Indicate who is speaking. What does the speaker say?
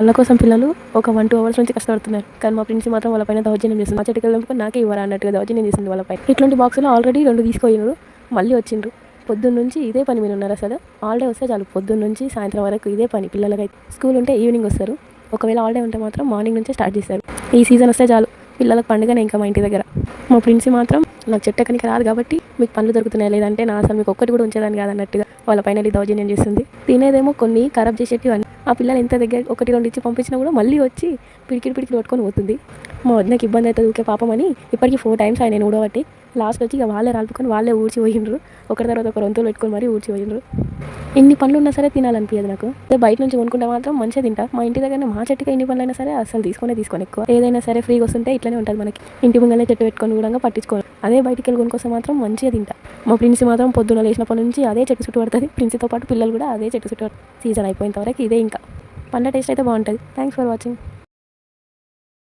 Speaker 1: వాళ్ళ కోసం పిల్లలు ఒక 1-2 అవర్స్ నుంచి కష్టపడుతున్నారు. కానీ మా ప్రిన్సి మాత్రం వాళ్ళ పైన దౌర్జన్యం చేస్తుంది. మా చెట్టుకెళ్ళినప్పుడు నాకే ఇవ్వరా అన్నట్టుగా దౌర్జన్యం చేసింది వాళ్ళపై. ఇట్లాంటి బాక్సులు ఆల్రెడీ 2 తీసుకుపోయినారు, మళ్ళీ వచ్చిండ్రు. పొద్దున్న నుంచి ఇదే పని మీద ఉన్నారు. అసలు హాలిడే వస్తే చాలు పొద్దున్న నుంచి సాయంత్రం వరకు ఇదే పని. పిల్లలకైతే స్కూల్ ఉంటే ఈవినింగ్ వస్తారు, ఒకవేళ హాలిడే ఉంటే మాత్రం మార్నింగ్ నుంచే స్టార్ట్ చేస్తారు. ఈ సీజన్ వస్తే చాలు పిల్లలకు పండుగనే ఇంకా మా ఇంటి దగ్గర. మా ప్రిన్సి మాత్రం నాకు చెట్టు ఎక్కనికి రాదు కాబట్టి మీకు పనులు దొరుకుతున్నాయి, లేదంటే నా అసలు మీకు ఒక్కటి కూడా ఉంచేదాన్ని కాదన్నట్టుగా వాళ్ళ పైన దౌర్జన్యం చేస్తుంది. తినేదేమో కొన్ని ఖరాబ్ చేసేటివి అన్నీ. ఆ పిల్లలు ఎంత దగ్గర 1-2 ఇచ్చి పంపించినా కూడా మళ్ళీ వచ్చి పిడికిడి పట్టుకొని పోతుంది. మా వదినకి ఇబ్బంది అవుతుంది ఊకే పాపం అని ఇప్పటికీ 4 times ఆయన ఊడబట్టి లాస్ట్ వచ్చి ఇక వాళ్ళే రాలుపుకొని వాళ్ళే ఊడ్చి పోయిండ్రు. ఒకరి తర్వాత ఒకరు వంతులు పెట్టుకొని మరీ ఊడ్చి పోయిండ్రు. ఎన్ని పనులు ఉన్నా సరే తినాలనిపించదు నాకు. అదే బయట నుంచి కొనుక్కుంటే మాత్రం మంచిగా తింటా. మా ఇంటి దగ్గర మా చెట్టుకి ఎన్ని పనులు అయినా సరే అసలు తీసుకోని ఎక్కువ. ఏదైనా సరే ఫ్రీగా వస్తుంటే ఇట్లనే ఉంటుంది మనకి. ఇంటి ముంగలే చెట్టు పెట్టుకొని కూడా పట్టించుకోవాలి. అదే బయటికి వెళ్ళి కొనుక్కొస్తే మాత్రం మంచిగా తింటా. మా ప్రిన్సి మాత్రం పొద్దున్న లేచినప్పటి నుంచి అదే చెట్టు చుట్టూ పడుతుంది. ప్రిన్సితో పాటు పిల్లలు కూడా అదే చెట్టు చుట్టూ సీజన్ అయిపోయేంత వరకు ఇదే ఇంకా. పండ్ల టేస్ట్ అయితే బాగుంటుంది. Thanks for watching.